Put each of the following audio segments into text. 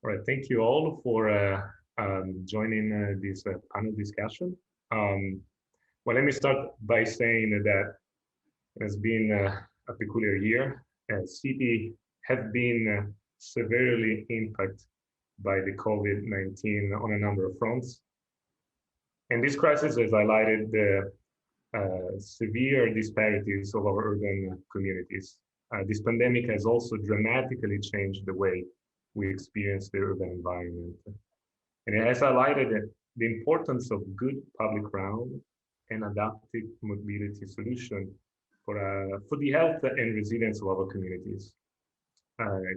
All right, thank you all for joining this panel discussion. Well, let me start by saying that it has been a peculiar year. City have been severely impacted by the COVID-19 on a number of fronts. And this crisis has highlighted the severe disparities of our urban communities. This pandemic has also dramatically changed the way we experience the urban environment. And it has highlighted the importance of good public ground and adaptive mobility solution for the health and resilience of our communities.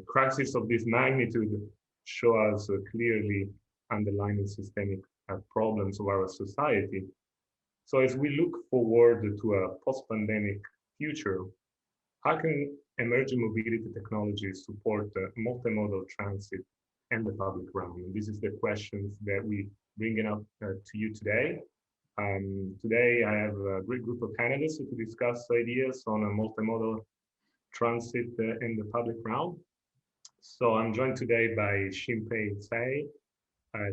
Crises of this magnitude show us clearly underlying systemic problems of our society. So as we look forward to a post-pandemic future, how can emerging mobility technologies support multimodal transit and the public realm? And this is the questions that we bringing up to you today. Today, I have a great group of panelists to discuss ideas on a multimodal transit in the public realm. So I'm joined today by Shin-pei Tsay.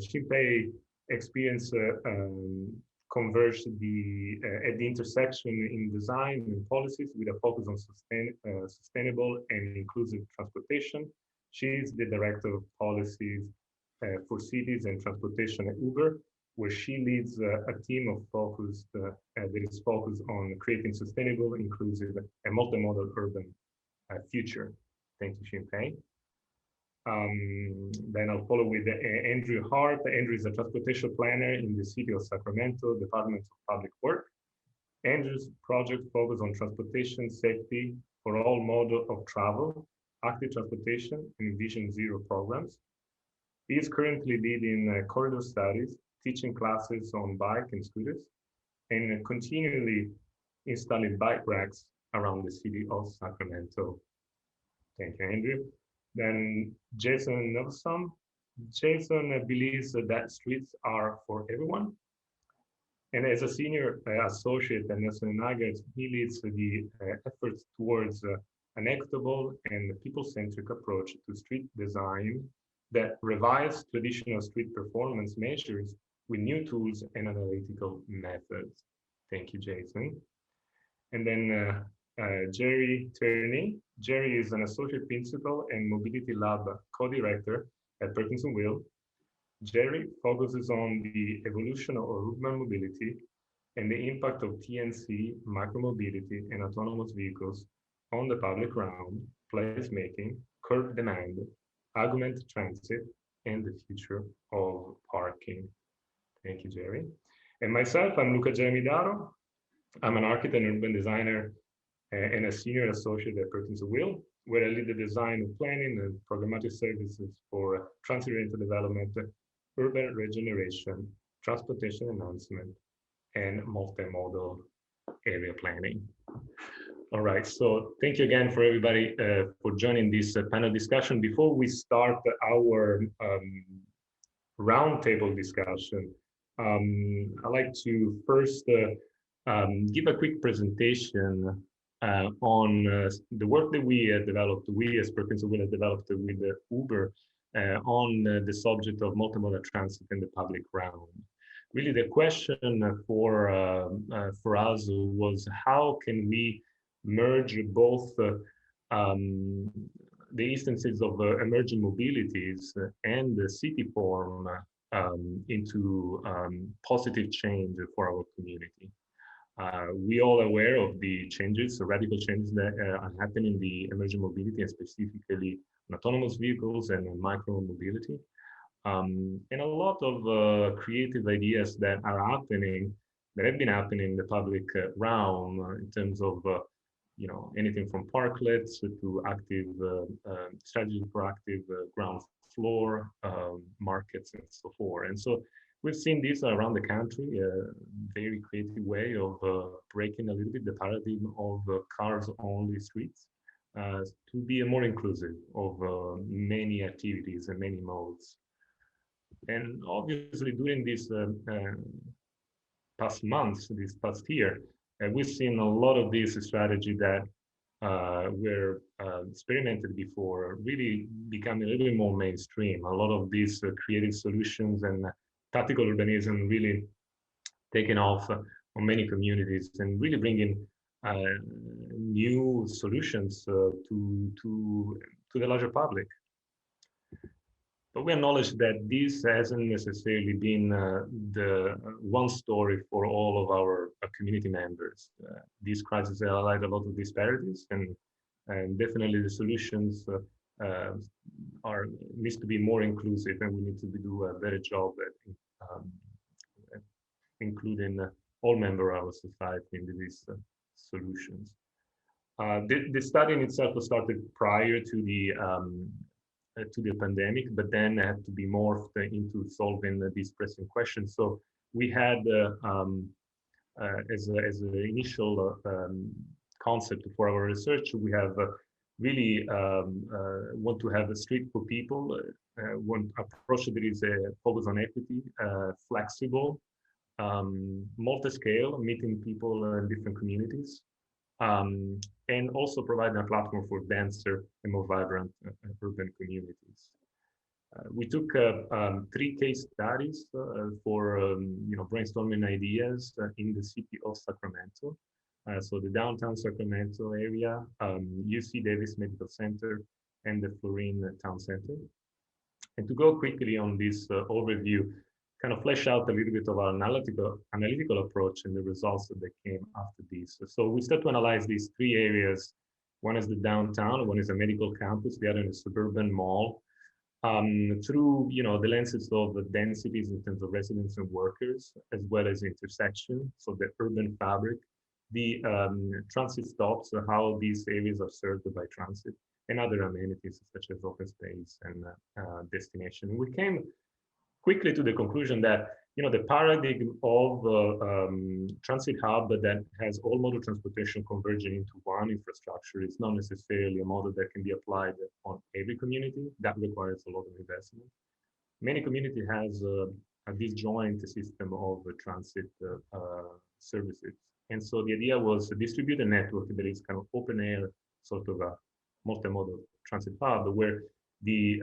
Shin-pei experienced converged at the intersection in design and policies with a focus on sustainable and inclusive transportation. She is the director of policies for cities and transportation at Uber, where she leads a team of that is focused on creating sustainable, inclusive, and multimodal urban future. Thank you, Shin-pei. Then I'll follow with Andrew Hart. Andrew is a transportation planner in the city of Sacramento, Department of Public Work. Andrew's project focuses on transportation safety for all modes of travel, active transportation, and Vision Zero programs. He is currently leading corridor studies, teaching classes on bike and scooters, and continually installing bike racks around the city of Sacramento. Thank you, Andrew. Then Jason Novsam. Jason believes that streets are for everyone. And as a senior associate at Nygaard, he leads the efforts towards an equitable and people-centric approach to street design that revives traditional street performance measures with new tools and analytical methods. Thank you, Jason. And then Gerry Tierney. Gerry is an associate principal and mobility lab co-director at Perkins and Will. Gerry focuses on the evolution of urban mobility and the impact of TNC, micromobility, and autonomous vehicles on the public realm, placemaking, curb demand, augmented transit, and the future of parking. Thank you, Gerry. And myself, I'm Luca Giaramidaro. I'm an architect and urban designer and a senior associate at Perkins and Will, where I lead the design and planning and programmatic services for transit-oriented development, urban regeneration, transportation enhancement, and multimodal area planning. All right, so thank you again for everybody for joining this panel discussion. Before we start our roundtable discussion, I'd like to first give a quick presentation on the work that we developed, we as Perkins and Will have developed with Uber on the subject of multimodal transit in the public realm. Really, the question for us was how can we merge both the instances of emerging mobilities and the city form into positive change for our community. We all aware of the changes, the radical changes that are happening in the emerging mobility, and specifically on autonomous vehicles and micro mobility. And a lot of creative ideas that are happening, that have been happening in the public realm in terms of, anything from parklets to active strategy for active ground floor markets and so forth. And so we've seen this around the country, a very creative way of breaking a little bit the paradigm of cars-only streets to be more inclusive of many activities and many modes. And obviously during these past months, this past year, we've seen a lot of this strategy that were experimented before really becoming a little bit more mainstream. A lot of these creative solutions and tactical urbanism really taken off on many communities and really bringing new solutions to the larger public. But we acknowledge that this hasn't necessarily been the one story for all of our community members. These crises highlight a lot of disparities, and definitely the solutions needs to be more inclusive, and we need to do a better job at including all members of our society in these solutions. The study in itself was started prior to the pandemic, but then had to be morphed into solving these pressing questions. So we had, as an initial concept for our research, we have really want to have a street for people, one approach that is focused on equity, flexible, multi-scale, meeting people in different communities, and also providing a platform for denser and more vibrant urban communities. We took 3 case studies for brainstorming ideas in the city of Sacramento. So the downtown Sacramento area, UC Davis Medical Center, and the Florian Town Center. And to go quickly on this overview, kind of flesh out a little bit of our analytical approach and the results that came after this. So we start to analyze these 3 areas. One is the downtown, one is a medical campus, the other is a suburban mall, through the lenses of the densities in terms of residents and workers, as well as intersection, so the urban fabric, the transit stops, how these areas are served by transit, and other amenities such as open space and destination. We came quickly to the conclusion that the paradigm of transit hub that has all modal transportation converging into one infrastructure is not necessarily a model that can be applied on every community. That requires a lot of investment. Many communities has a disjoint system of transit services. And so the idea was to distribute a network that is kind of open air, sort of a multimodal transit hub, where the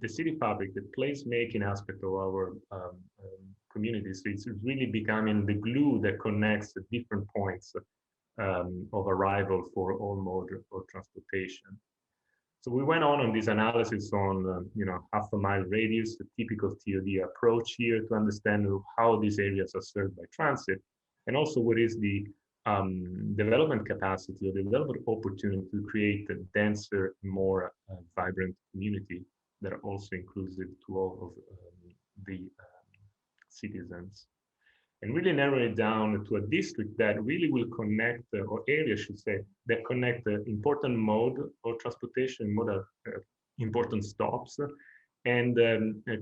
city fabric, the place-making aspect of our communities, it's really becoming the glue that connects the different points of arrival for all mode of transportation. So we went on this analysis on half-a-mile radius, the typical TOD approach here to understand how these areas are served by transit, and also what is the development capacity or development opportunity to create a denser, more vibrant community that are also inclusive to all of the citizens. And really narrow it down to a district that really will connect, or area, I should say, that connect the important mode of transportation, important stops, and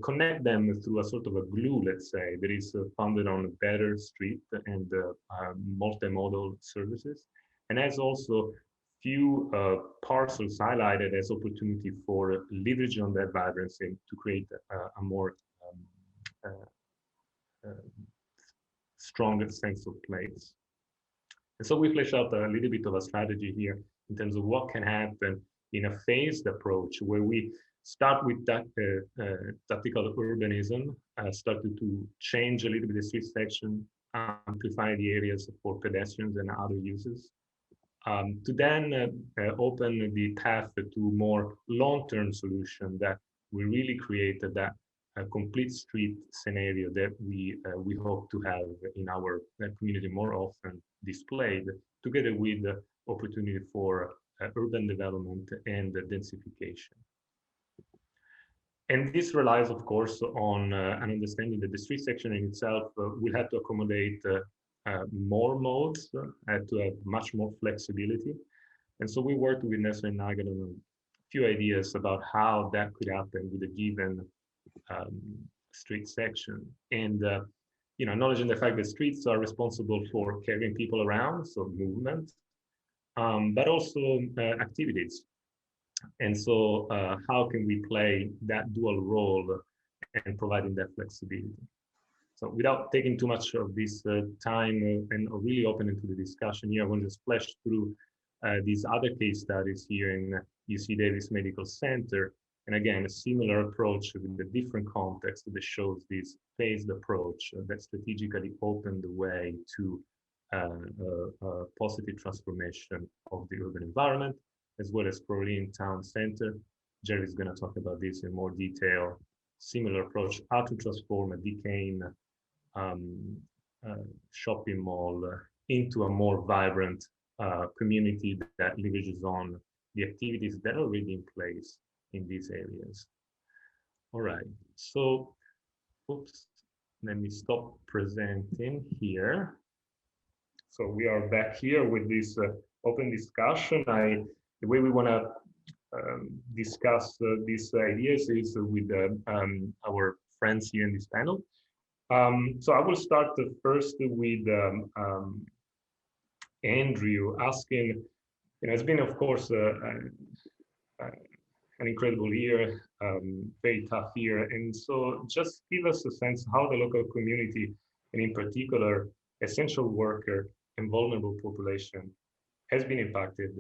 connect them through a sort of a glue, let's say, that is founded on a better street and multimodal services, and has also few parcels highlighted as opportunity for leveraging on that vibrancy to create a more stronger sense of place. And so we flesh out a little bit of a strategy here in terms of what can happen in a phased approach, where we start with that tactical urbanism, started to change a little bit the street section, amplify the areas for pedestrians and other users, to then open the path to more long-term solution that will really create that complete street scenario that we hope to have in our community more often displayed, together with the opportunity for urban development and densification. And this relies, of course, on an understanding that the street section in itself will have to accommodate more modes, to have much more flexibility. And so we worked with Nygaard and Nygaard on a few ideas about how that could happen with a given street section. And acknowledging the fact that streets are responsible for carrying people around, so movement, but also activities. And so how can we play that dual role and providing that flexibility? So without taking too much of this time and really opening to the discussion here, I want to just flash through these other case studies here in UC Davis Medical Center. And again, a similar approach with a different context that shows this phased approach that strategically opened the way to a positive transformation of the urban environment, as well as Florian Town Center. Gerry is going to talk about this in more detail. Similar approach, how to transform a decaying shopping mall into a more vibrant community that leverages on the activities that are already in place in these areas. All right, so, oops, let me stop presenting here. So we are back here with this open discussion. The way we want to discuss these ideas is with our friends here in this panel. So I will start first with Andrew asking, it's been, of course, an incredible year, very tough year. And so just give us a sense how the local community, and in particular, essential worker and vulnerable population has been impacted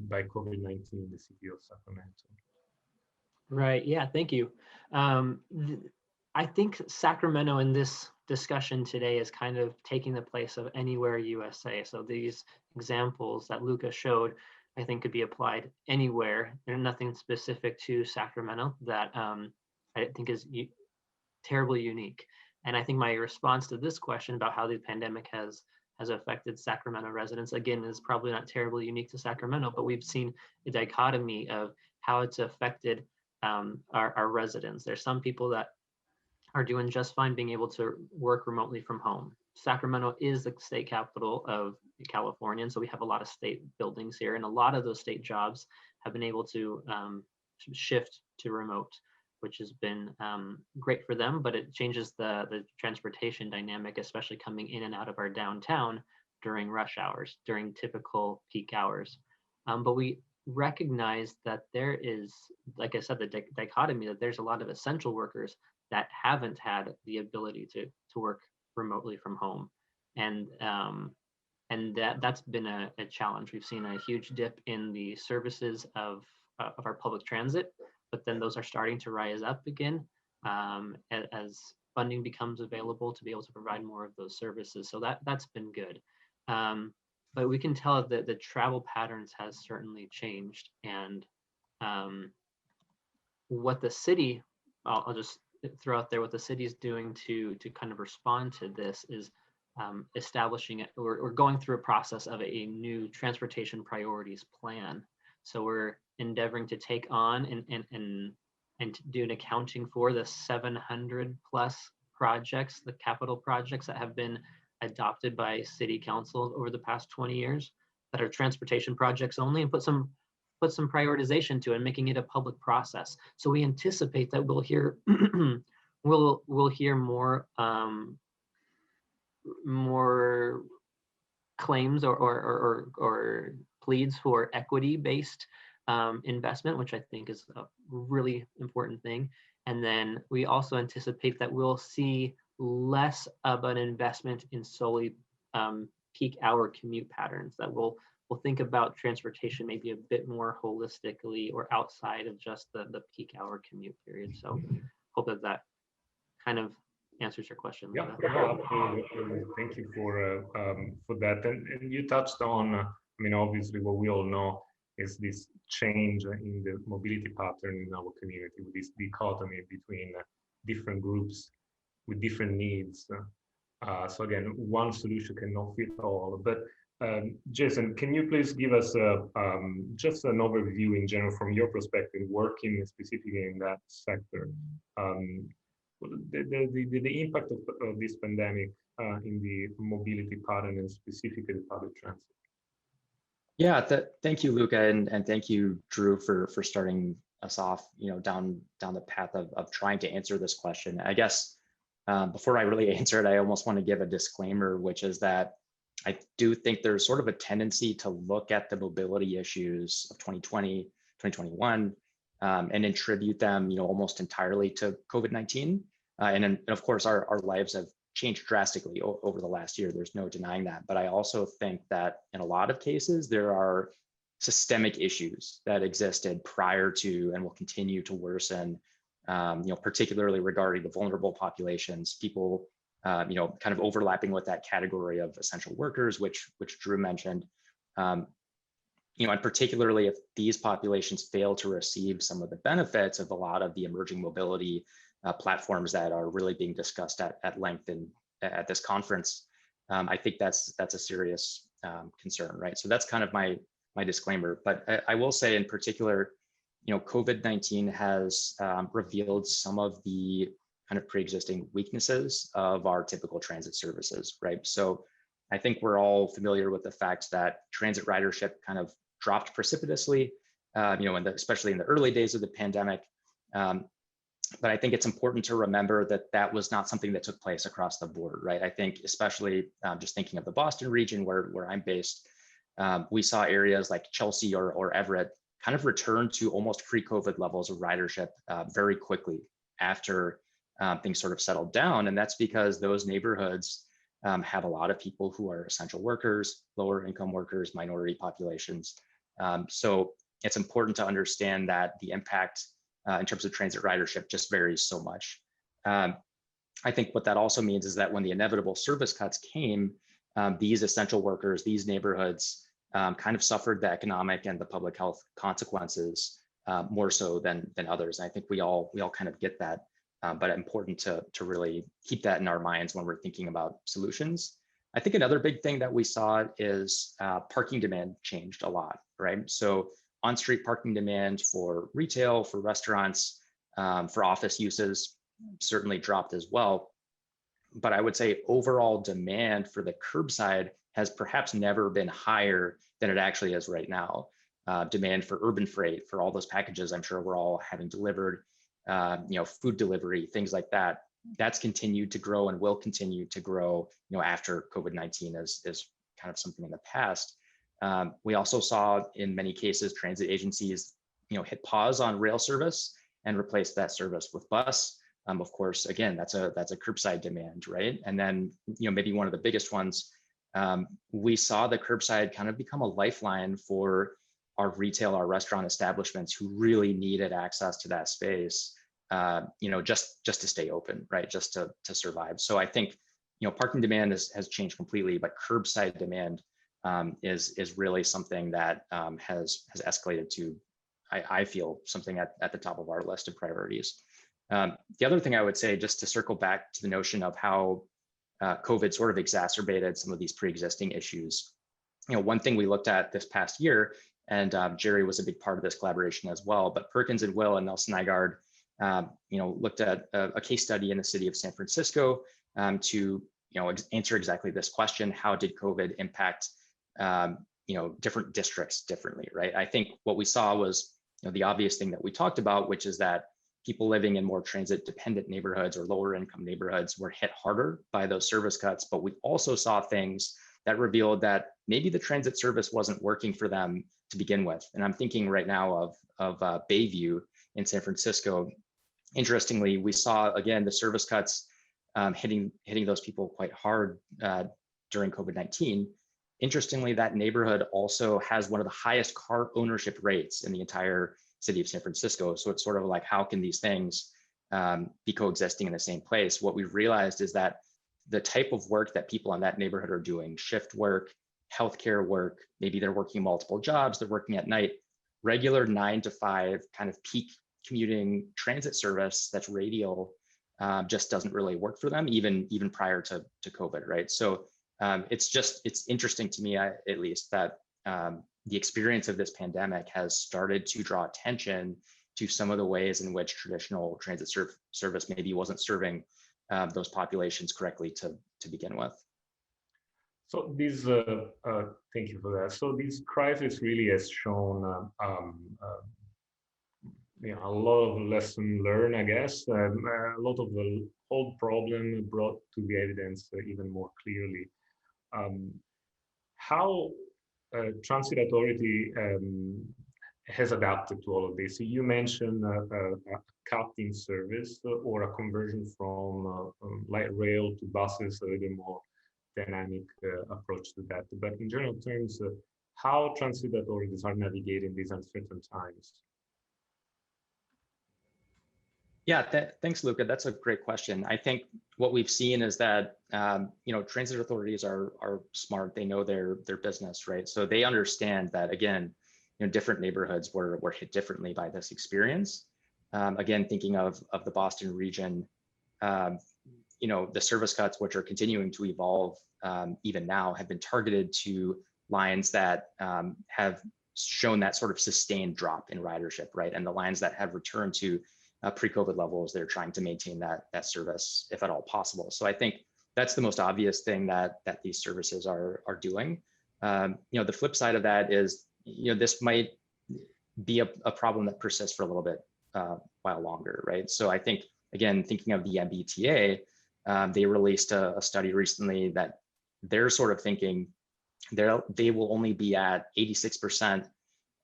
by COVID-19 in the city of Sacramento. Right, yeah, thank you. I think Sacramento in this discussion today is kind of taking the place of anywhere USA. So these examples that Luca showed, I think could be applied anywhere. There's nothing specific to Sacramento that I think is terribly unique. And I think my response to this question about how the pandemic has affected Sacramento residents, again, is probably not terribly unique to Sacramento, but we've seen a dichotomy of how it's affected our residents. There's some people that are doing just fine being able to work remotely from home. Sacramento is the state capital of California, and so we have a lot of state buildings here, and a lot of those state jobs have been able to shift to remote, which has been great for them, but it changes the transportation dynamic, especially coming in and out of our downtown during rush hours, during typical peak hours. But we recognize that there is, like I said, the dichotomy that there's a lot of essential workers that haven't had the ability to work remotely from home. And that's been a challenge. We've seen a huge dip in the services of our public transit, but then those are starting to rise up again as funding becomes available to be able to provide more of those services. So that's been good. But we can tell that the travel patterns has certainly changed. And what the city, I'll just throw out there, what the city is doing to kind of respond to this is establishing it. We're going through a process of a new transportation priorities plan. So we're endeavoring to take on and do an accounting for the 700 plus projects, the capital projects that have been adopted by city councils over the past 20 years that are transportation projects only, and put some prioritization to it, making it a public process. So we anticipate that we'll hear we'll hear more claims or pleads for equity-based investment, which I think is a really important thing. And then we also anticipate that we'll see less of an investment in solely peak hour commute patterns, that we'll think about transportation maybe a bit more holistically or outside of just the peak hour commute period. So hope that kind of answers your question. Yeah, no, absolutely. Thank you for that. And you touched on, I mean, obviously what we all know is this change in the mobility pattern in our community, with this dichotomy between different groups with different needs. So again, one solution cannot fit all. But Jason, can you please give us just an overview in general from your perspective, working specifically in that sector, the impact of this pandemic in the mobility pattern and specifically public transit? Yeah, thank you, Luca, and thank you, Drew, for starting us off, down the path of trying to answer this question. I guess before I really answer it, I almost want to give a disclaimer, which is that I do think there's sort of a tendency to look at the mobility issues of 2020, 2021, and attribute them, almost entirely to COVID-19. And of course, our lives have changed drastically over the last year. There's no denying that. But I also think that in a lot of cases, there are systemic issues that existed prior to and will continue to worsen, particularly regarding the vulnerable populations, people, kind of overlapping with that category of essential workers, which Drew mentioned. And particularly if these populations fail to receive some of the benefits of a lot of the emerging mobility platforms that are really being discussed at length at this conference, I think that's a serious concern, right? So that's kind of my disclaimer. But I will say in particular, COVID-19 has revealed some of the kind of pre-existing weaknesses of our typical transit services, right? So I think we're all familiar with the fact that transit ridership kind of dropped precipitously, especially in the early days of the pandemic. But I think it's important to remember that that was not something that took place across the board, right? I think especially just thinking of the Boston region where I'm based, we saw areas like Chelsea or Everett kind of return to almost pre-COVID levels of ridership very quickly after things sort of settled down. And that's because those neighborhoods have a lot of people who are essential workers, lower income workers, minority populations. So it's important to understand that the impact in terms of transit ridership just varies so much. I think what that also means is that when the inevitable service cuts came, these essential workers, these neighborhoods kind of suffered the economic and the public health consequences more so than others. And I think we all kind of get that, but important to really keep that in our minds when we're thinking about solutions. I think another big thing that we saw is parking demand changed a lot, right? So on-street parking demand for retail, for restaurants, for office uses certainly dropped as well. But I would say overall demand for the curbside has perhaps never been higher than it actually is right now. Demand for urban freight, for all those packages I'm sure we're all having delivered, food delivery, things like that, that's continued to grow and will continue to grow, after COVID-19 is kind of something in the past. We also saw in many cases transit agencies, hit pause on rail service and replace that service with bus. Of course, again, that's a curbside demand, right? And then, maybe one of the biggest ones, we saw the curbside kind of become a lifeline for our retail, our restaurant establishments who really needed access to that space, just to stay open, right? Just to survive. So I think, parking demand has changed completely, but curbside demand is really something that has escalated to, I feel, something at the top of our list of priorities. The other thing I would say, just to circle back to the notion of how COVID sort of exacerbated some of these pre-existing issues. One thing we looked at this past year, and Gerry was a big part of this collaboration as well, but Perkins and Will and Nelson Nygaard, looked at a case study in the city of San Francisco to, answer exactly this question: how did COVID impact, different districts differently, right? I think what we saw was, the obvious thing that we talked about, which is that people living in more transit dependent neighborhoods or lower income neighborhoods were hit harder by those service cuts. But we also saw things that revealed that maybe the transit service wasn't working for them to begin with. And I'm thinking right now of Bayview in San Francisco. Interestingly, we saw, again, the service cuts hitting those people quite hard during COVID-19. Interestingly, that neighborhood also has one of the highest car ownership rates in the entire city of San Francisco. So it's sort of like, how can these things be coexisting in the same place? What we've realized is that the type of work that people in that neighborhood are doing, shift work, healthcare work, maybe they're working multiple jobs, they're working at night, regular 9 to 5 kind of peak commuting transit service that's radial just doesn't really work for them, even prior to COVID, right? So it's interesting to me, at least, that the experience of this pandemic has started to draw attention to some of the ways in which traditional transit service maybe wasn't serving those populations correctly to begin with. So this, thank you for that. So this crisis really has shown a lot of lesson learned, I guess, a lot of the whole problem brought to the evidence even more clearly. How Transit Authority has adapted to all of this. You mentioned cut in service or a conversion from light rail to buses, a little more dynamic approach to that. But in general terms, how transit authorities are navigating these uncertain times? Yeah, thanks, Luca. That's a great question. I think what we've seen is that transit authorities are smart. They know their business, right? So they understand that, again, different neighborhoods were hit differently by this experience. Again, thinking of the Boston region, the service cuts, which are continuing to evolve even now, have been targeted to lines that have shown that sort of sustained drop in ridership, right? And the lines that have returned to pre-COVID levels, they're trying to maintain that service if at all possible. So I think that's the most obvious thing that these services are doing. The flip side of that is, this might be a problem that persists for a little bit while longer, right? So I think, again, thinking of the MBTA, they released a study recently that they're sort of thinking they will only be at 86%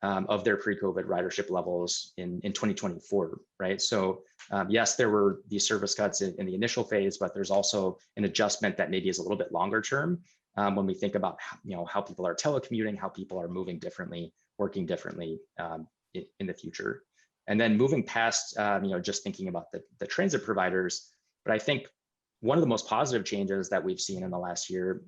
of their pre-COVID ridership levels in 2024, right? So yes, there were these service cuts in the initial phase, but there's also an adjustment that maybe is a little bit longer term when we think about how people are telecommuting, how people are moving differently, working differently in the future. And then moving past, just thinking about the transit providers, but I think one of the most positive changes that we've seen in the last year,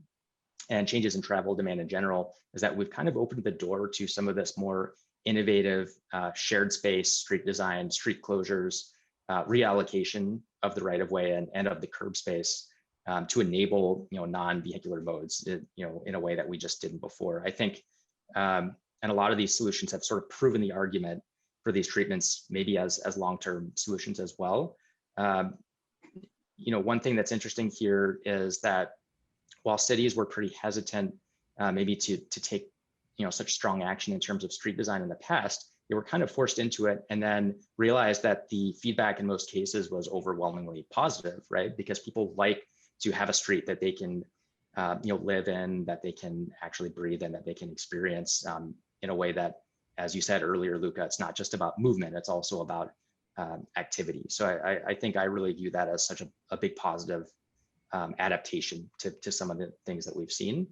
and changes in travel demand in general, is that we've kind of opened the door to some of this more innovative shared space, street design, street closures, reallocation of the right of way and of the curb space to enable non-vehicular modes in a way that we just didn't before. I think, and a lot of these solutions have sort of proven the argument for these treatments, maybe as long-term solutions as well. One thing that's interesting here is that while cities were pretty hesitant maybe to take such strong action in terms of street design in the past, they were kind of forced into it and then realized that the feedback in most cases was overwhelmingly positive, right? Because people like to have a street that they can live in, that they can actually breathe in, that they can experience in a way that, as you said earlier, Luca, it's not just about movement, it's also about activity. So I think I really view that as such a big positive adaptation to some of the things that we've seen.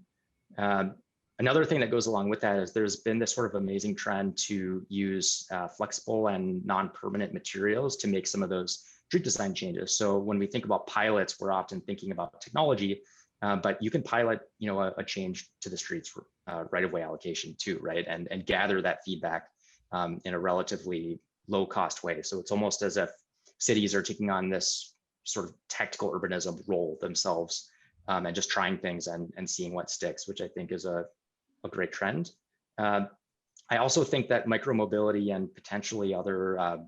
Another thing that goes along with that is there's been this sort of amazing trend to use flexible and non-permanent materials to make some of those street design changes. So when we think about pilots, we're often thinking about technology, but you can pilot a change to the streets for right-of-way allocation too, right? And gather that feedback in a relatively low-cost way. So it's almost as if cities are taking on this sort of tactical urbanism role themselves and just trying things and seeing what sticks, which I think is a great trend. I also think that micromobility and potentially other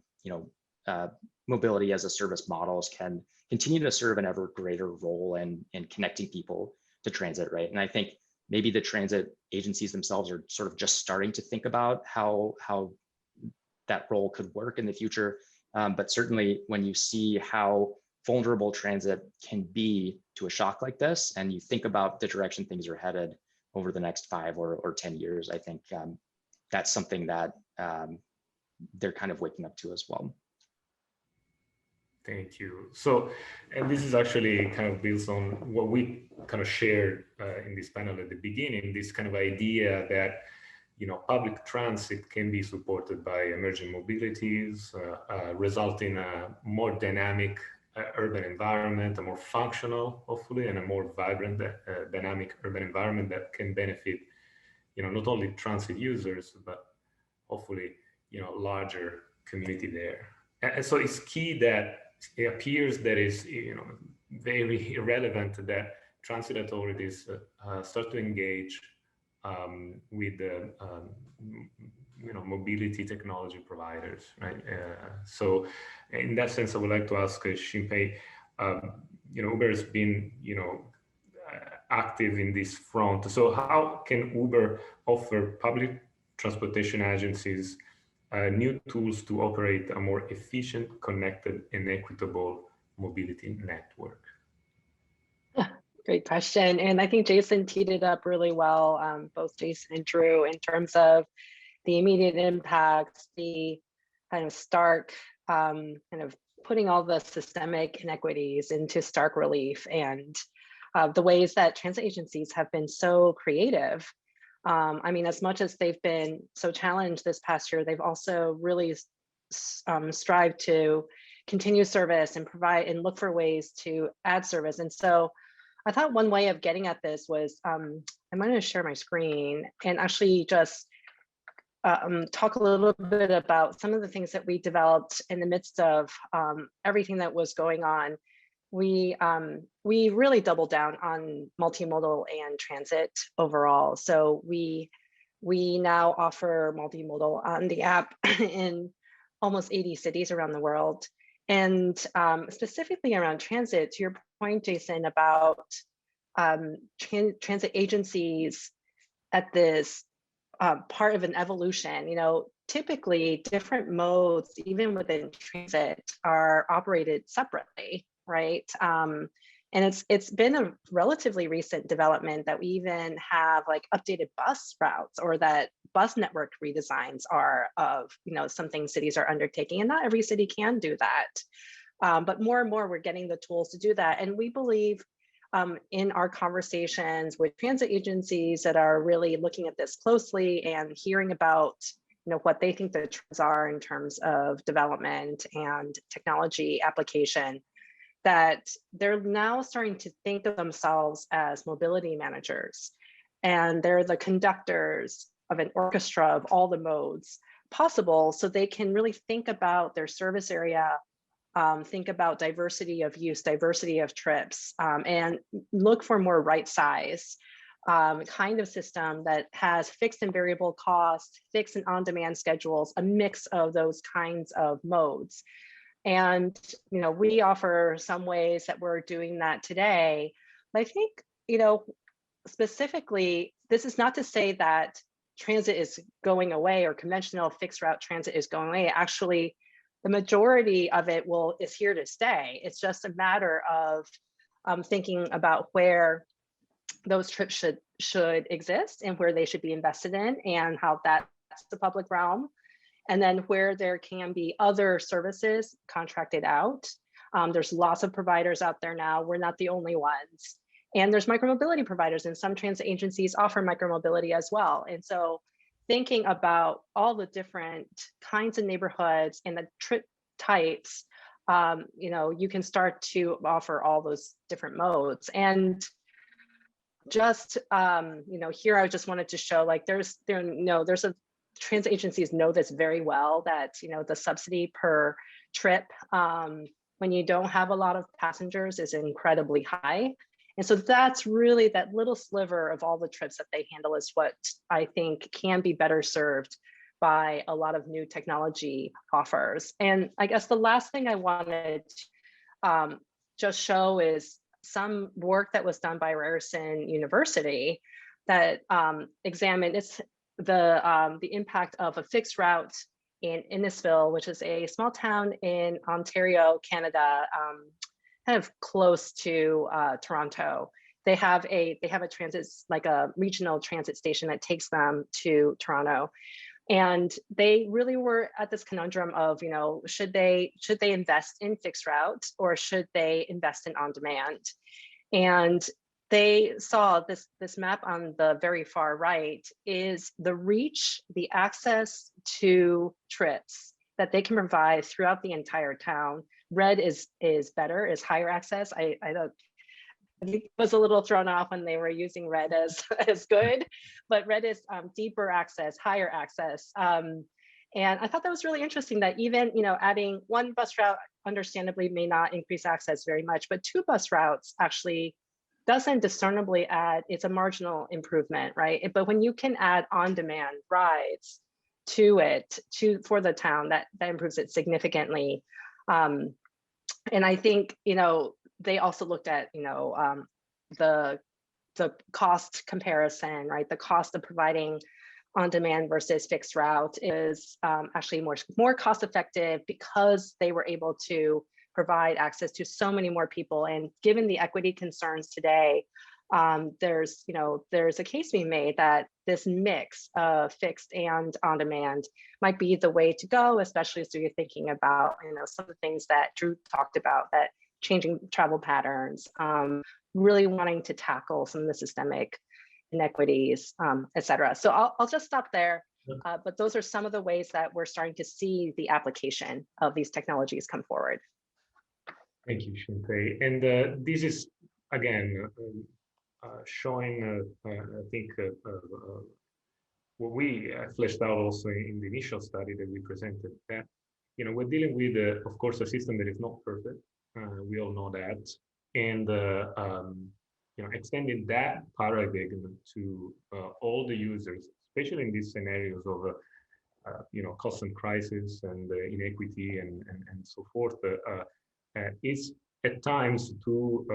mobility as a service models can continue to serve an ever greater role in connecting people to transit, right? And I think maybe the transit agencies themselves are sort of just starting to think about how that role could work in the future. But certainly when you see how vulnerable transit can be to a shock like this, and you think about the direction things are headed over the next 5 or 10 years, I think that's something that they're kind of waking up to as well. Thank you. So, and this is actually kind of builds on what we kind of shared in this panel at the beginning, this kind of idea that public transit can be supported by emerging mobilities, resulting in a more dynamic urban environment, a more functional, hopefully, and a more vibrant, dynamic urban environment that can benefit, not only transit users, but hopefully, larger community there. And so it's key that it appears that is, very relevant that transit authorities start to engage with the mobility technology providers, right? So in that sense, I would like to ask Shin-pei, Uber has been, active in this front. So how can Uber offer public transportation agencies new tools to operate a more efficient, connected, and equitable mobility network? Great question. And I think Jason teed it up really well, both Jason and Drew, in terms of the immediate impacts, the kind of stark kind of putting all the systemic inequities into stark relief, and the ways that transit agencies have been so creative. I mean, as much as they've been so challenged this past year, they've also really strived to continue service and provide and look for ways to add service. And so I thought one way of getting at this was, I'm going to share my screen and actually just talk a little bit about some of the things that we developed in the midst of everything that was going on. We really doubled down on multimodal and transit overall. So we now offer multimodal on the app in almost 80 cities around the world. And specifically around transit, to your point, Jason, about transit agencies at this part of an evolution. You know, typically different modes, even within transit, are operated separately, right? And it's been a relatively recent development that we even have like updated bus routes, or that bus network redesigns are of, you know, something cities are undertaking, and not every city can do that. But more and more we're getting the tools to do that. And we believe in our conversations with transit agencies that are really looking at this closely and hearing about, you know, what they think the trends are in terms of development and technology application, that they're now starting to think of themselves as mobility managers. And they're the conductors of an orchestra of all the modes possible, so they can really think about their service area, think about diversity of use, diversity of trips, and look for more right size kind of system that has fixed and variable cost, fixed and on-demand schedules, a mix of those kinds of modes. And, you know, we offer some ways that we're doing that today. But I think, you know, specifically, this is not to say that transit is going away or conventional fixed route transit is going away. Actually, the majority of it is here to stay. It's just a matter of thinking about where those trips should exist and where they should be invested in, and how that's the public realm. And then where there can be other services contracted out. There's lots of providers out there now. We're not the only ones. And there's micromobility providers, and some transit agencies offer micromobility as well. And so thinking about all the different kinds of neighborhoods and the trip types, you know, you can start to offer all those different modes. And just, you know, here I just wanted to show, like, there's a transit agencies know this very well, that, you know, the subsidy per trip when you don't have a lot of passengers is incredibly high. And so that's really that little sliver of all the trips that they handle is what I think can be better served by a lot of new technology offers. And I guess the last thing I wanted to just show is some work that was done by Ryerson University that examined the impact of a fixed route in Innisfil, which is a small town in Ontario, Canada, kind of close to Toronto. They have a transit, like a regional transit station that takes them to Toronto. And they really were at this conundrum of, you know, should they invest in fixed route, or should they invest in on demand? And they saw this map on the very far right is the reach, the access to trips that they can provide throughout the entire town. Red is better, is higher access. I was a little thrown off when they were using red as good, but red is deeper access, higher access. And I thought that was really interesting that even, you know, adding one bus route understandably may not increase access very much, but two bus routes actually doesn't discernibly add, it's a marginal improvement, right? But when you can add on-demand rides to it, for the town, that improves it significantly. And I think, you know, they also looked at, you know, the cost comparison, right? The cost of providing on-demand versus fixed route is actually more cost-effective because they were able to provide access to so many more people. And given the equity concerns today, there's a case being made that this mix of fixed and on demand might be the way to go, especially as you're thinking about some of the things that Drew talked about, that changing travel patterns, really wanting to tackle some of the systemic inequities, et cetera. So I'll just stop there. But those are some of the ways that we're starting to see the application of these technologies come forward. Thank you, Shin-pei. And this is, again, showing, I think, what we fleshed out also in the initial study that we presented, that we're dealing with, of course, a system that is not perfect. We all know that, and extending that paradigm to all the users, especially in these scenarios of constant crisis and inequity and so forth, is at times too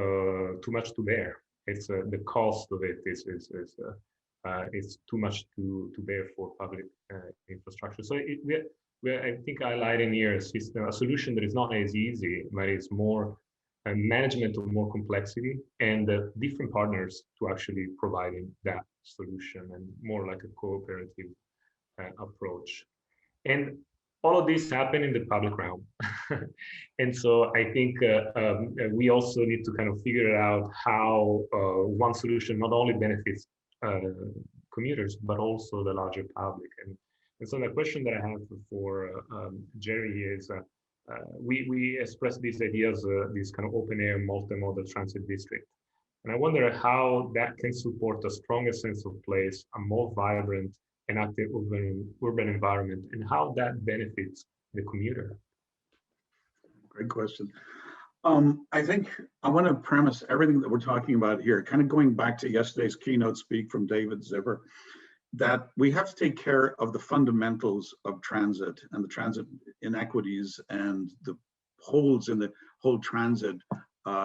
much to bear. It's the cost of it is too much to bear for public infrastructure. So we're I think highlighting here a solution that is not as easy, but it's more management of more complexity and different partners to actually providing that solution, and more like a cooperative approach. And all of this happen in the public realm. And so I think we also need to kind of figure out how one solution not only benefits commuters, but also the larger public. And so the question that I have for Gerry is, we expressed these ideas, this kind of open air multimodal transit district. And I wonder how that can support a stronger sense of place, a more vibrant and active urban environment, and how that benefits the commuter. Great question. I think I want to premise everything that we're talking about here, kind of going back to yesterday's keynote speak from David Zipper, that we have to take care of the fundamentals of transit and the transit inequities and the holes in the whole transit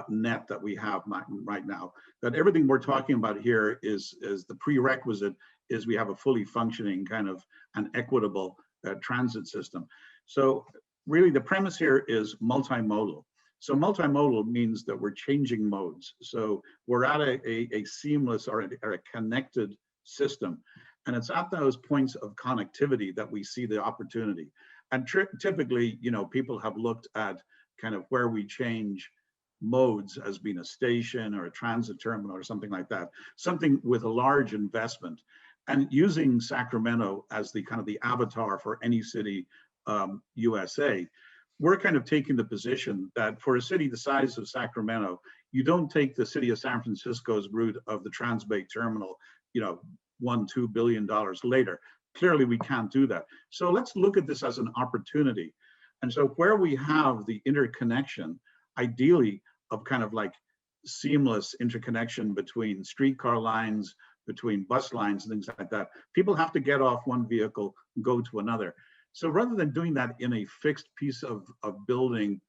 net that we have right now. That everything we're talking about here is the prerequisite is we have a fully functioning kind of an equitable transit system. So really the premise here is multimodal. So multimodal means that we're changing modes. So we're at a seamless or a connected system. And it's at those points of connectivity that we see the opportunity. And typically, people have looked at kind of where we change modes as being a station or a transit terminal or something like that, something with a large investment. And using Sacramento as the kind of the avatar for any city USA, we're kind of taking the position that for a city the size of Sacramento, you don't take the city of San Francisco's route of the Transbay Terminal, $1-2 billion later. Clearly, we can't do that. So let's look at this as an opportunity. And so where we have the interconnection, ideally of kind of like seamless interconnection between streetcar lines, between bus lines and things like that, people have to get off one vehicle, go to another. So rather than doing that in a fixed piece of building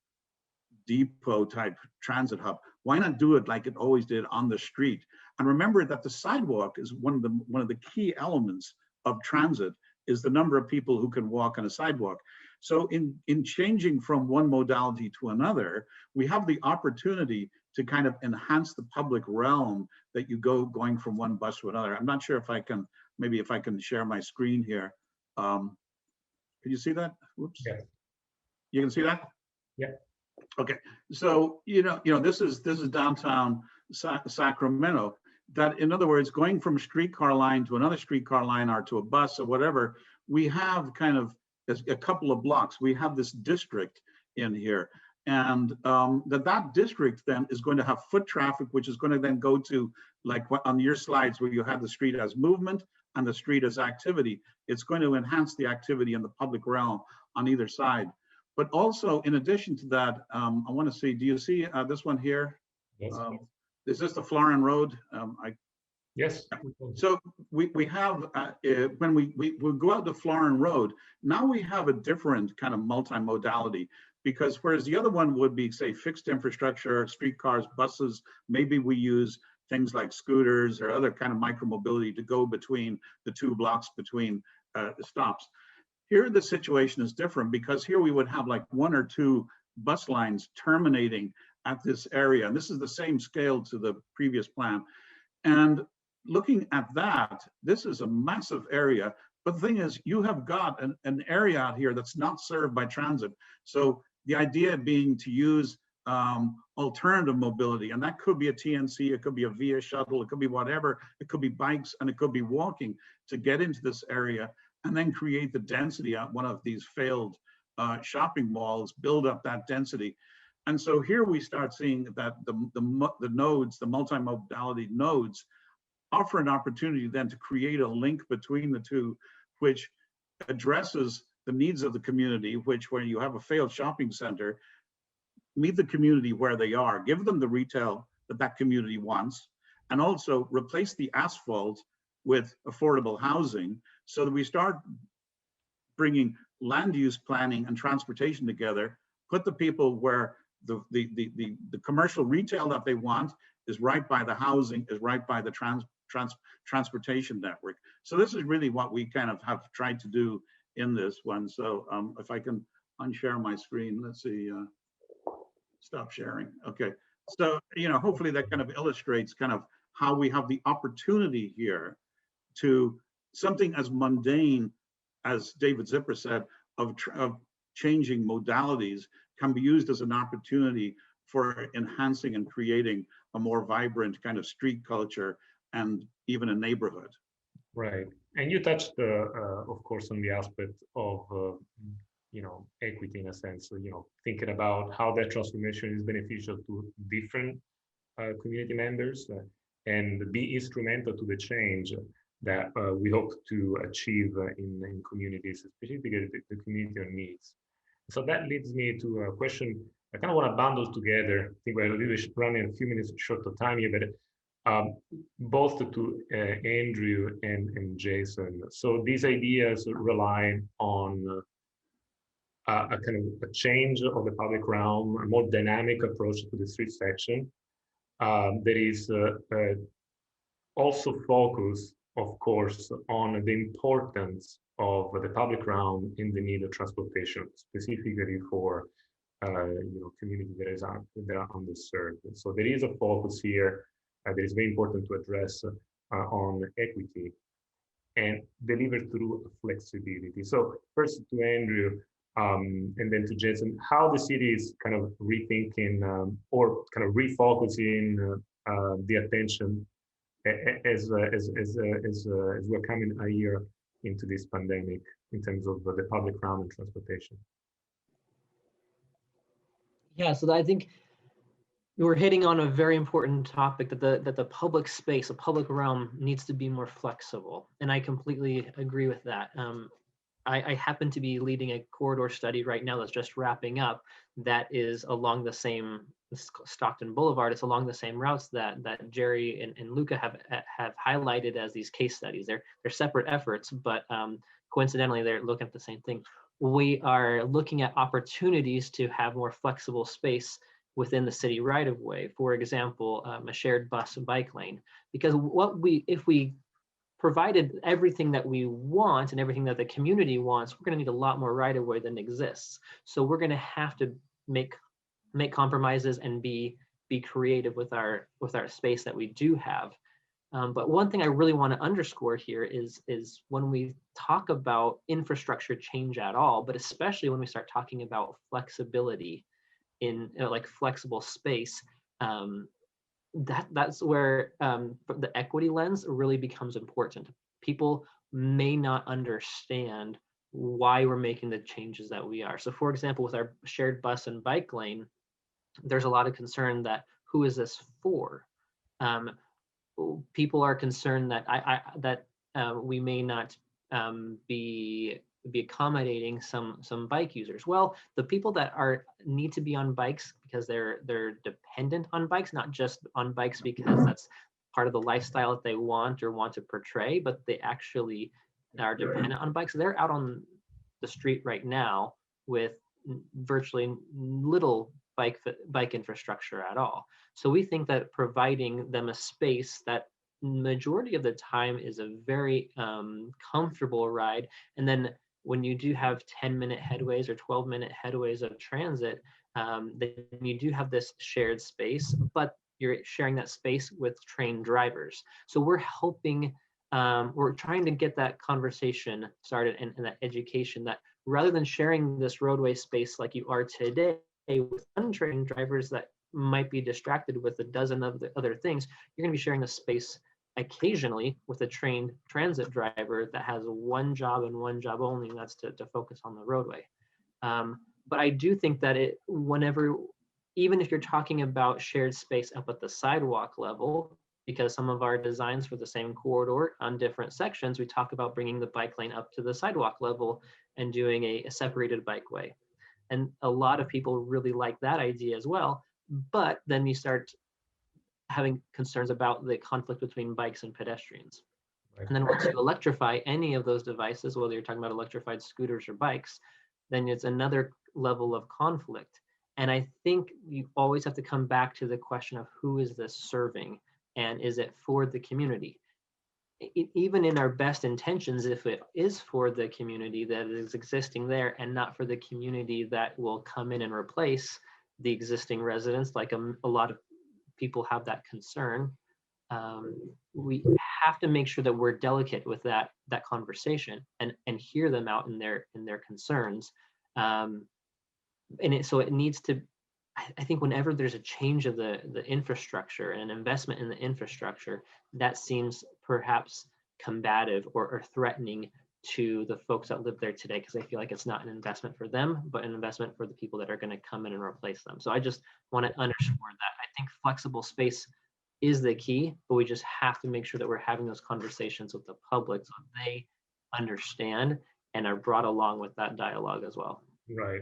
depot type transit hub, why not do it like it always did on the street? And remember that the sidewalk is one of the key elements of transit, is the number of people who can walk on a sidewalk. So in changing from one modality to another, we have the opportunity to kind of enhance the public realm that you going from one bus to another. I'm not sure if I can, maybe if I can share my screen here. Can you see that? Whoops. Yeah. You can see that? Yeah. Okay. So, this is downtown Sacramento. That, in other words, going from a streetcar line to another streetcar line or to a bus or whatever, we have kind of a couple of blocks. We have this district in here, and that district then is going to have foot traffic, which is going to then go to, like on your slides where you have the street as movement and the street as activity. It's going to enhance the activity in the public realm on either side. But also, in addition to that, I want to see, do you see this one here? Yes. Is this the Florian Road? Yes. So we have, when we go out to Florian Road, now we have a different kind of multimodality, because whereas the other one would be, say, fixed infrastructure, streetcars, buses, maybe we use things like scooters or other kind of micromobility to go between the two blocks between stops. Here, the situation is different, because here we would have like one or two bus lines terminating at this area. And this is the same scale to the previous plan. And looking at that, this is a massive area. But the thing is, you have got an area out here that's not served by transit. So the idea being to use alternative mobility, and that could be a TNC, it could be a VIA shuttle, it could be whatever, it could be bikes, and it could be walking to get into this area and then create the density at one of these failed shopping malls, build up that density. And so here we start seeing that the nodes, the multimodality nodes, offer an opportunity then to create a link between the two, which addresses the needs of the community, which when you have a failed shopping center, meet the community where they are, give them the retail that that community wants, and also replace the asphalt with affordable housing so that we start bringing land use planning and transportation together, put the people where the commercial retail that they want is right by the housing, is right by the transportation network. So this is really what we kind of have tried to do in this one. So if I can unshare my screen, let's see, stop sharing. Okay, so hopefully that kind of illustrates kind of how we have the opportunity here to something as mundane as David Zipper said, of changing modalities can be used as an opportunity for enhancing and creating a more vibrant kind of street culture and even a neighborhood. Right, and you touched, of course, on the aspect of equity in a sense. So, thinking about how that transformation is beneficial to different community members and be instrumental to the change that we hope to achieve in communities, specifically the community on needs. So that leads me to a question I kind of want to bundle together. I think we're a little running a few minutes short of time here, but both to Andrew and Jason. So these ideas rely on a kind of a change of the public realm, a more dynamic approach to the street section. That is also focused, of course, on the importance of the public realm in the need of transportation, specifically for communities that are underserved. So there is a focus here that is very important to address on equity and deliver through flexibility. So first to Andrew, and then to Jason, how the city is kind of rethinking or kind of refocusing the attention as we're coming a year into this pandemic in terms of the public realm and transportation. Yeah, so I think we're hitting on a very important topic, that the public space, the public realm needs to be more flexible. And I completely agree with that. I happen to be leading a corridor study right now that's just wrapping up that is along the same Stockton Boulevard. It's along the same routes that Gerry and Luca have highlighted as these case studies. They're separate efforts, but coincidentally, they're looking at the same thing. We are looking at opportunities to have more flexible space within the city right of way. For example, a shared bus and bike lane, because if we provided everything that we want and everything that the community wants, we're going to need a lot more right of way than exists. So we're going to have to make compromises and be creative with our space that we do have. But one thing I really want to underscore here is when we talk about infrastructure change at all, but especially when we start talking about flexibility in like flexible space, that's where the equity lens really becomes important. People may not understand why we're making the changes that we are. So for example, with our shared bus and bike lane, there's a lot of concern that who is this for? People are concerned that we may not be accommodating some bike users. Well, the people that need to be on bikes because they're dependent on bikes, not just on bikes because that's part of the lifestyle that they want to portray, but they actually are dependent on bikes. They're out on the street right now with virtually little bike infrastructure at all. So we think that providing them a space that majority of the time is a very comfortable ride, and then when you do have 10-minute headways or 12-minute headways of transit, then you do have this shared space, but you're sharing that space with trained drivers. So we're helping, we're trying to get that conversation started and that education, that rather than sharing this roadway space like you are today with untrained drivers that might be distracted with a dozen of the other things, you're going to be sharing the space occasionally with a trained transit driver that has one job and one job only, and that's to focus on the roadway. But I do think that whenever, even if you're talking about shared space up at the sidewalk level, because some of our designs for the same corridor on different sections, we talk about bringing the bike lane up to the sidewalk level and doing a separated bikeway. And a lot of people really like that idea as well. But then you start having concerns about the conflict between bikes and pedestrians. Right. And then once you electrify any of those devices, whether you're talking about electrified scooters or bikes, then it's another level of conflict. And I think you always have to come back to the question of who is this serving, and is it for the community? Even in our best intentions, if it is for the community that is existing there and not for the community that will come in and replace the existing residents, like a lot of people have that concern, we have to make sure that we're delicate with that conversation and hear them out in their concerns. So it needs to, I think whenever there's a change of the infrastructure and an investment in the infrastructure, that seems perhaps combative or threatening to the folks that live there today, because I feel like it's not an investment for them, but an investment for the people that are going to come in and replace them. So I just want to underscore that. I think flexible space is the key, but we just have to make sure that we're having those conversations with the public so they understand and are brought along with that dialogue as well. Right.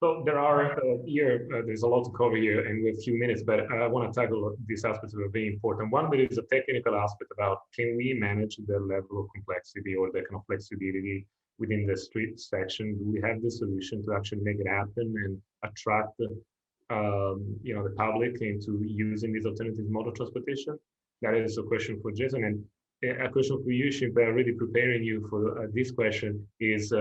So there are there's a lot to cover here and with a few minutes, but I want to tackle these aspects that are very important. One, there is a technical aspect about, can we manage the level of complexity or the kind of flexibility within the street section? Do we have the solution to actually make it happen and attract the public into using these alternative mode of transportation? That is a question for Jason. And a question for you, Shin-pei, already preparing you for this question is,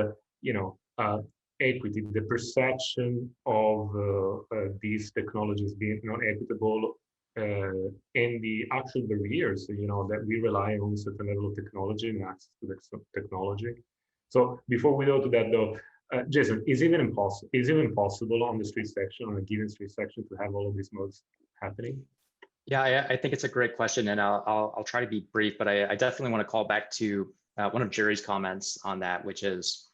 equity, the perception of these technologies being non-equitable, and the actual barriers, that we rely on certain level of technology and access to the technology. So before we go to that though, Jason, is it even possible on the street section, on a given street section, to have all of these modes happening? Yeah, I think it's a great question, and I'll try to be brief, but I definitely want to call back to one of Gerry's comments on that, which is,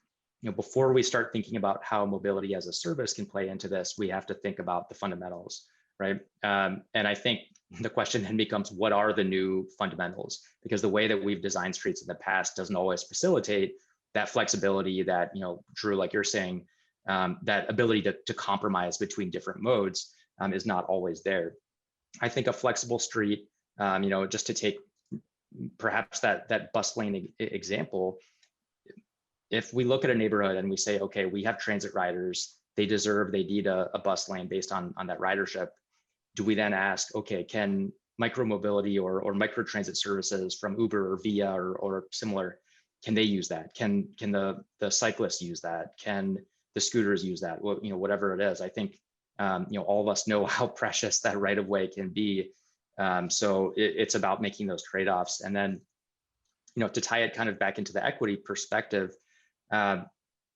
before we start thinking about how mobility as a service can play into this, we have to think about the fundamentals, right? And I think the question then becomes, what are the new fundamentals? Because the way that we've designed streets in the past doesn't always facilitate that flexibility that, Drew, like you're saying, that ability to compromise between different modes is not always there. I think a flexible street, just to take perhaps that bus lane example, if we look at a neighborhood and we say, okay, we have transit riders, they need a bus lane based on that ridership, do we then ask, okay, can micro-mobility or micro-transit services from Uber or Via or similar, can they use that? Can the cyclists use that? Can the scooters use that? Well, whatever it is, I think, all of us know how precious that right-of-way can be. So it's about making those trade-offs. And then, to tie it kind of back into the equity perspective,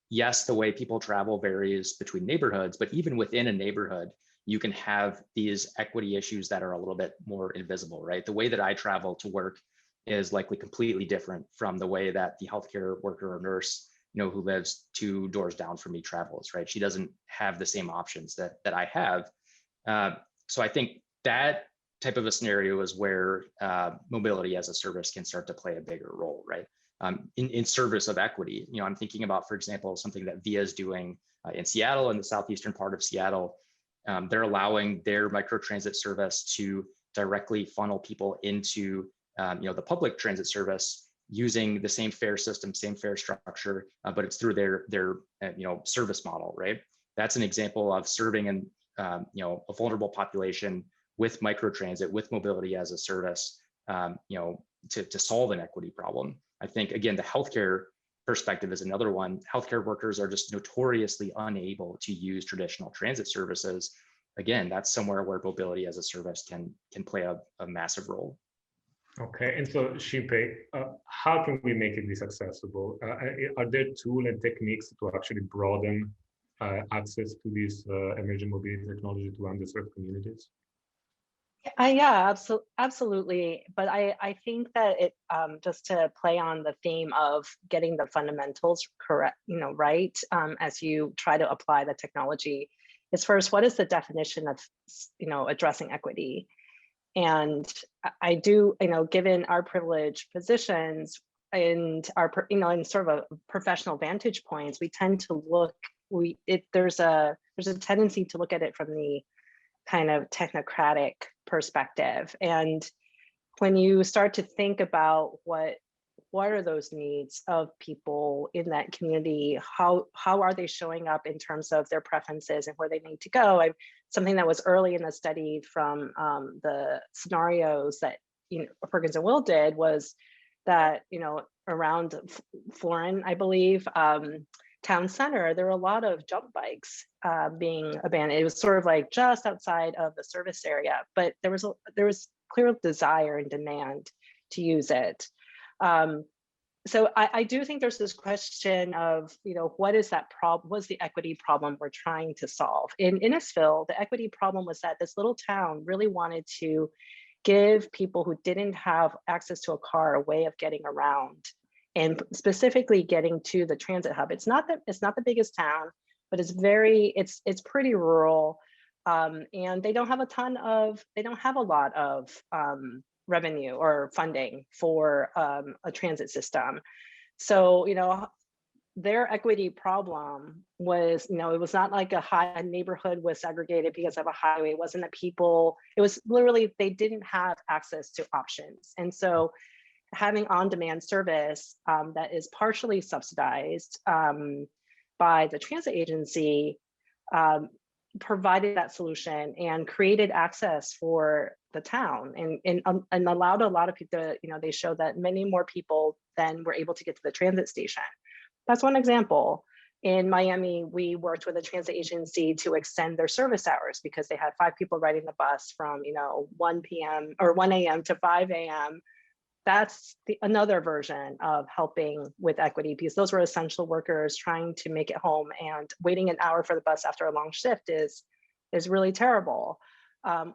yes, the way people travel varies between neighborhoods, but even within a neighborhood, you can have these equity issues that are a little bit more invisible, right? The way that I travel to work is likely completely different from the way that the healthcare worker or nurse, who lives 2 doors down from me travels, right? She doesn't have the same options that I have. So I think that type of a scenario is where mobility as a service can start to play a bigger role, right? In service of equity. I'm thinking about, for example, something that Via is doing in Seattle, in the southeastern part of Seattle. They're allowing their microtransit service to directly funnel people into the public transit service using the same fare system, same fare structure, but it's through their service model, right? That's an example of serving a vulnerable population with microtransit, with mobility as a service, to solve an equity problem. I think, again, the healthcare perspective is another one. Healthcare workers are just notoriously unable to use traditional transit services. again, that's somewhere where mobility as a service can play a massive role. Okay, and so Shin-pei, how can we make this accessible? Are there tools and techniques to actually broaden access to this emerging mobility technology to underserved communities? Yeah, absolutely. But I think that it just to play on the theme of getting the fundamentals correct, right, as you try to apply the technology, is first, what is the definition of, addressing equity? And I do, given our privileged positions and our, in sort of a professional vantage points, we tend to look, there's a tendency to look at it from the kind of technocratic perspective. And when you start to think about what are those needs of people in that community, how are they showing up in terms of their preferences and where they need to go? Something that was early in the study from the scenarios that Perkins and Will did was that around Florian, I believe, town center, there were a lot of jump bikes being abandoned. It was sort of like just outside of the service area, but there was clear desire and demand to use it. So I do think there's this question of, what is that problem? What's the equity problem we're trying to solve? In Innisfil, the equity problem was that this little town really wanted to give people who didn't have access to a car a way of getting around, and specifically getting to the transit hub. It's not the biggest town, but it's pretty rural, and they don't have a lot of revenue or funding for a transit system. So their equity problem was, it was not like a neighborhood was segregated because of a highway. It wasn't that it was literally they didn't have access to options, and so having on-demand service that is partially subsidized by the transit agency provided that solution and created access for the town and allowed a lot of people to, they showed that many more people then were able to get to the transit station. That's one example. In Miami, we worked with a transit agency to extend their service hours because they had 5 people riding the bus from 1 p.m. or 1 a.m. to 5 a.m. That's another version of helping with equity, because those were essential workers trying to make it home, and waiting an hour for the bus after a long shift is really terrible.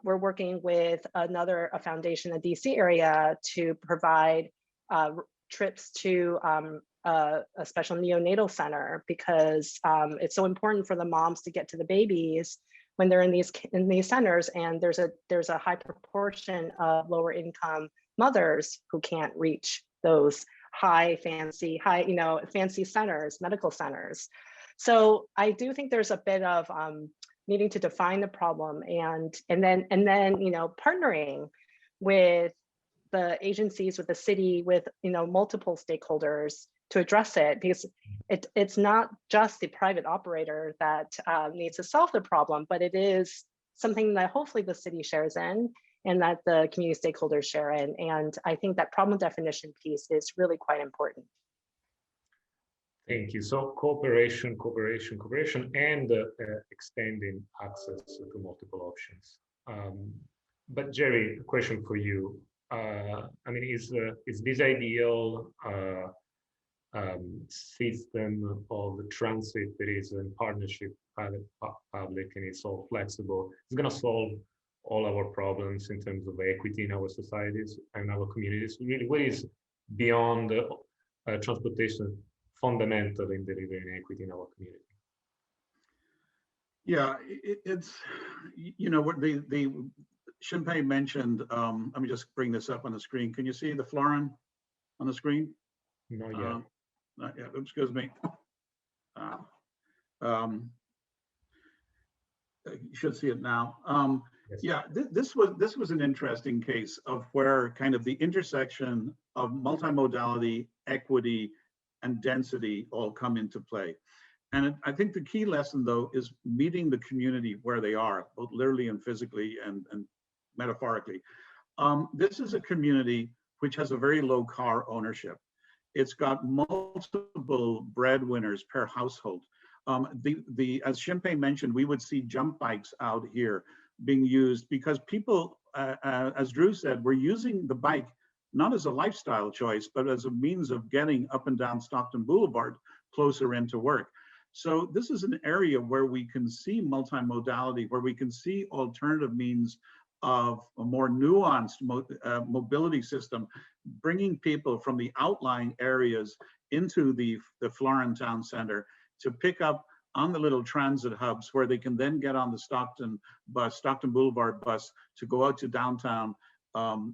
We're working with a foundation in the DC area to provide trips to a special neonatal center, because it's so important for the moms to get to the babies when they're in these centers, and there's a high proportion of lower income mothers who can't reach those fancy centers, medical centers. So I do think there's a bit of needing to define the problem and then partnering with the agencies, with the city, with multiple stakeholders to address it, because it's not just the private operator that needs to solve the problem, but it is something that hopefully the city shares in and that the community stakeholders share in. And I think that problem definition piece is really quite important. Thank you. So cooperation, and extending access to multiple options. But Gerry, a question for you. Is this ideal system of transit that is in partnership, private, public, and it's all flexible, it's going to solve all our problems in terms of equity in our societies and our communities? Really, what is beyond transportation fundamental in delivering equity in our community? Yeah, it's what the Shin-pei mentioned. Let me just bring this up on the screen. Can you see the Florian on the screen? Not yet. Not yet. Excuse me. You should see it now. Yes. Yeah, this was an interesting case of where kind of the intersection of multimodality, equity, and density all come into play. And I think the key lesson, though, is meeting the community where they are, both literally and physically and metaphorically. This is a community which has a very low car ownership. It's got multiple breadwinners per household. As Shin-pei mentioned, we would see jump bikes out here being used because people, as Drew said, were using the bike not as a lifestyle choice, but as a means of getting up and down Stockton Boulevard closer into work. So this is an area where we can see multimodality, where we can see alternative means of a more nuanced mobility system, bringing people from the outlying areas into the Florian Town Center to pick up on the little transit hubs where they can then get on the Stockton Boulevard bus to go out to downtown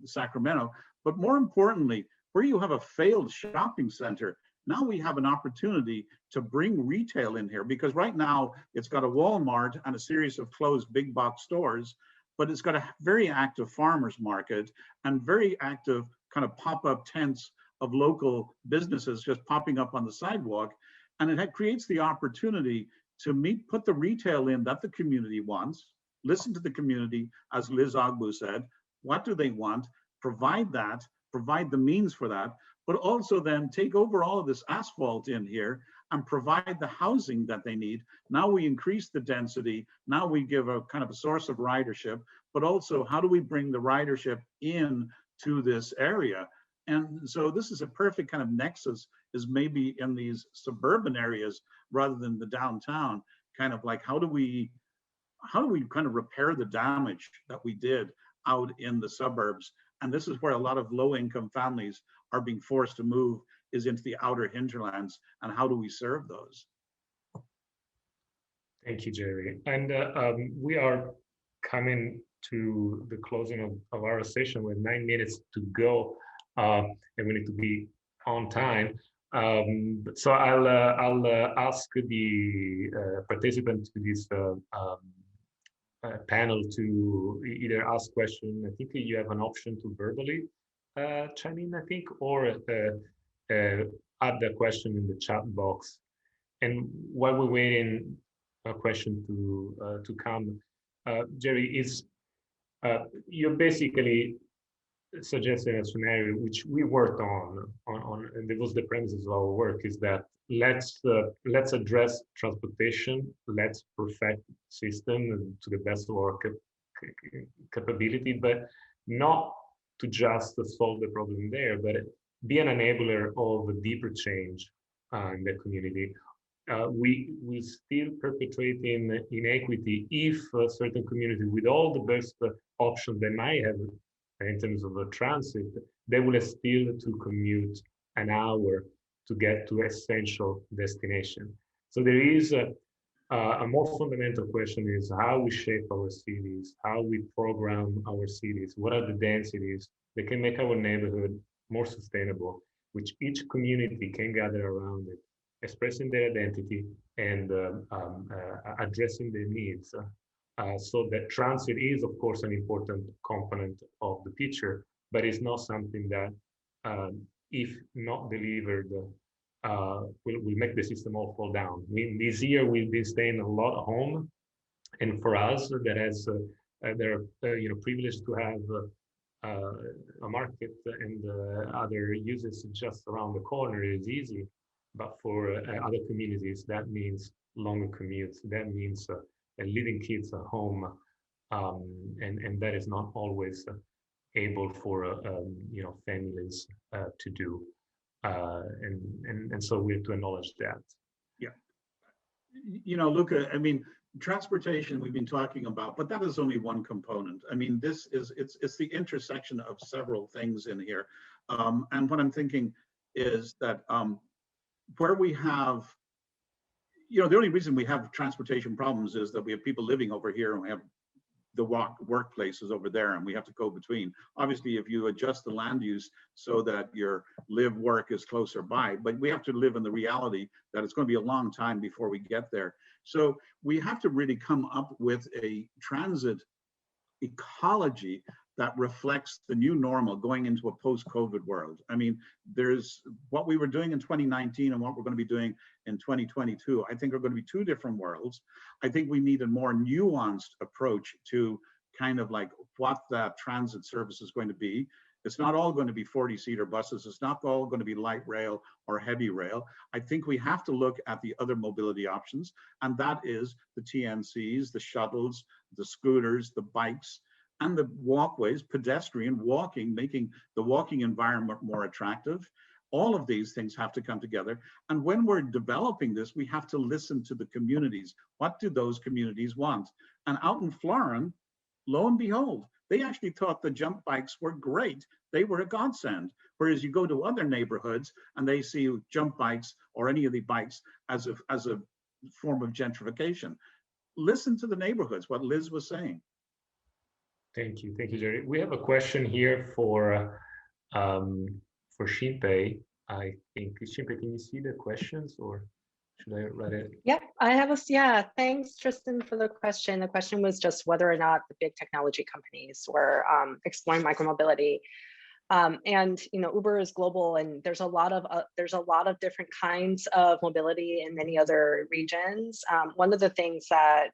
Sacramento. But more importantly, where you have a failed shopping center, now we have an opportunity to bring retail in here, because right now it's got a Walmart and a series of closed big box stores, but it's got a very active farmers market and very active kind of pop-up tents of local businesses just popping up on the sidewalk. And it creates the opportunity to put the retail in that the community wants, listen to the community, as Liz Ogbu said, what do they want, provide that, provide the means for that, but also then take over all of this asphalt in here and provide the housing that they need. Now we increase the density, now we give a kind of a source of ridership, but also how do we bring the ridership in to this area? And so this is a perfect kind of nexus, is maybe in these suburban areas rather than the downtown, kind of like how do we kind of repair the damage that we did out in the suburbs? And this is where a lot of low-income families are being forced to move, is into the outer hinterlands. And how do we serve those? Thank you, Gerry. And we are coming to the closing of our session with 9 minutes to go, and we need to be on time. So I'll ask the participants to this panel to either ask question. I think you have an option to verbally chime in, I think, or add the question in the chat box. And while we're waiting a question to come, Gerry, is you're basically suggesting a scenario which we worked on, and it was the premises of our work, is that let's address transportation, let's perfect system to the best of our capability, but not to just solve the problem there, but be an enabler of a deeper change in the community. We still perpetuating inequity if a certain community, with all the best options they might have in terms of transit, they will still to commute an hour to get to essential destination. So there is a more fundamental question, is how we shape our cities, how we program our cities, what are the densities that can make our neighborhood more sustainable, which each community can gather around it, expressing their identity and addressing their needs. So that transit is, of course, an important component of the picture, but it's not something that, if not delivered, will make the system all fall down. I mean, this year we've been staying a lot at home, and for us that has, they're privileged to have a market and other uses just around the corner is easy, but for other communities that means longer commutes. That means leaving kids at home, and that is not always able for families to do, and so we have to acknowledge that. Yeah, Luca, I mean, transportation we've been talking about, but that is only one component. I mean, it's the intersection of several things in here, and what I'm thinking is that where we have, the only reason we have transportation problems is that we have people living over here and we have the workplaces over there, and we have to go between. Obviously, if you adjust the land use so that your live work is closer by, but we have to live in the reality that it's going to be a long time before we get there. So we have to really come up with a transit ecology that reflects the new normal going into a post-COVID world. I mean, there's what we were doing in 2019 and what we're going to be doing in 2022. I think are going to be two different worlds. I think we need a more nuanced approach to kind of like what that transit service is going to be. It's not all going to be 40-seater buses. It's not all going to be light rail or heavy rail. I think we have to look at the other mobility options, and that is the TNCs, the shuttles, the scooters, the bikes, and the walkways, pedestrian walking, making the walking environment more attractive. All of these things have to come together. And when we're developing this, we have to listen to the communities. What do those communities want? And out in Florian, lo and behold, they actually thought the jump bikes were great. They were a godsend. Whereas you go to other neighborhoods and they see jump bikes or any of the bikes as a form of gentrification. Listen to the neighborhoods, what Liz was saying. Thank you, Gerry. We have a question here for Shin-pei. I think, Shin-pei, can you see the questions or should I write it? Yep, I have yeah, thanks Tristan for the question. The question was just whether or not the big technology companies were exploring micromobility. And Uber is global, and there's a lot of different kinds of mobility in many other regions. One of the things that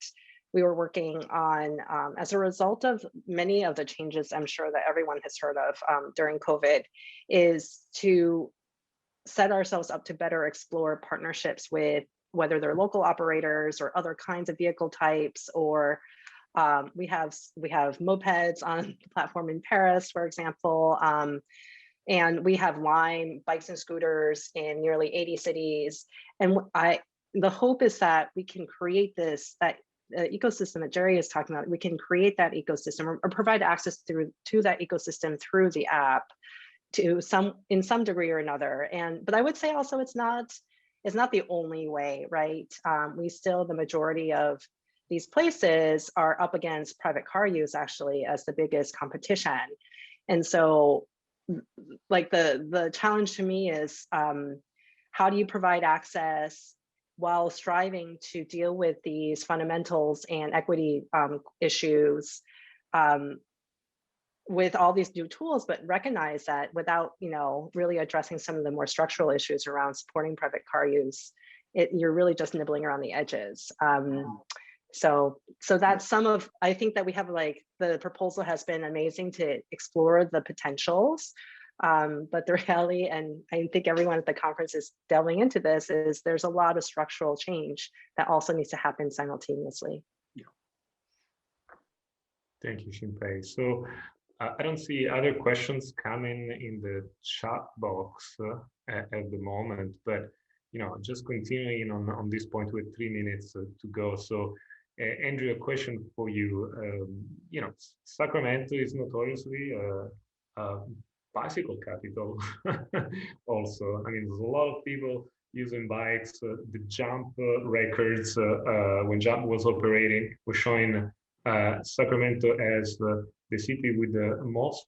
we were working on as a result of many of the changes I'm sure that everyone has heard of during COVID is to set ourselves up to better explore partnerships with whether they're local operators or other kinds of vehicle types, or we have mopeds on the platform in Paris, for example, and we have Lime bikes and scooters in nearly 80 cities. And the hope is that we can create that ecosystem that Gerry is talking about. We can create that ecosystem or provide access to that ecosystem through the app in some degree or another. But I would say also it's not the only way, right? We still, the majority of these places are up against private car use actually as the biggest competition. And so like the challenge to me is how do you provide access while striving to deal with these fundamentals and equity issues with all these new tools, but recognize that without really addressing some of the more structural issues around supporting private car use, you're really just nibbling around the edges. So that's some of, I think that we have like, the proposal has been amazing to explore the potentials, but the reality, and I think everyone at the conference is delving into this, is there's a lot of structural change that also needs to happen simultaneously. Yeah. Thank you, Shin-pei. So I don't see other questions coming in the chat box at the moment, but just continuing on this point with 3 minutes to go. So Andrew, a question for you. Sacramento is notoriously a bicycle capital also. I mean, there's a lot of people using bikes. The jump records when Jump was operating were showing Sacramento as the city with the most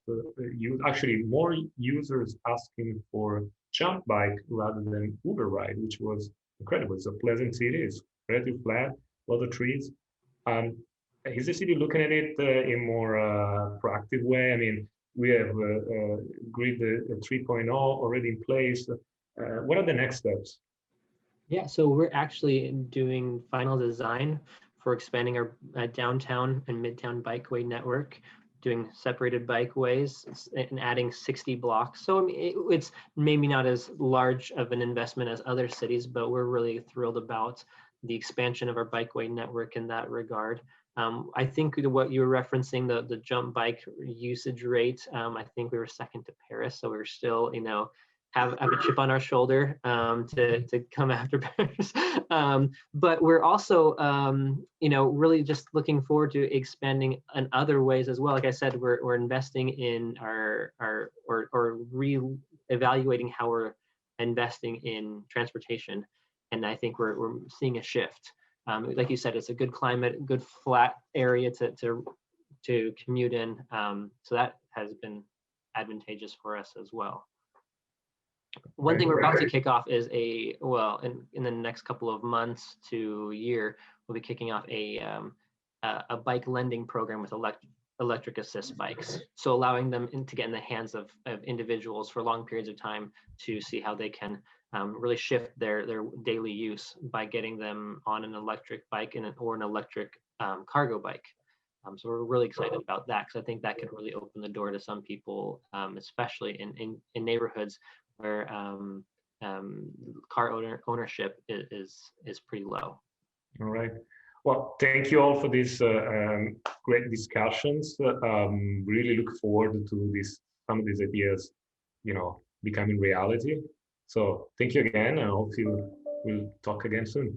actually more users asking for Jump bike rather than Uber ride, which was incredible. It's a pleasant city. It's relatively flat, a lot of trees. Is the city looking at it in more proactive way? I mean, we have Grid 3.0 already in place. What are the next steps? Yeah, so we're actually doing final design for expanding our downtown and midtown bikeway network, doing separated bikeways and adding 60 blocks. So I mean, it's maybe not as large of an investment as other cities, but we're really thrilled about the expansion of our bikeway network in that regard. I think what you were referencing, the jump bike usage rate, I think we were second to Paris. So we're still, have a chip on our shoulder to come after Paris. But we're also, really just looking forward to expanding in other ways as well. Like I said, we're investing in or re-evaluating how we're investing in transportation. And I think we're seeing a shift. Like you said, it's a good climate, good flat area to commute in. So that has been advantageous for us as well. One thing we're about to kick off is in the next couple of months to a year, we'll be kicking off a bike lending program with electric assist bikes. So allowing them to get in the hands of individuals for long periods of time to see how they can really shift their daily use by getting them on an electric bike or an electric cargo bike. So we're really excited about that, because I think that could really open the door to some people, especially in neighborhoods where car ownership is pretty low. All right. Well, thank you all for these great discussions. Really look forward to some of these ideas, becoming reality. So thank you again. I hope we'll talk again soon.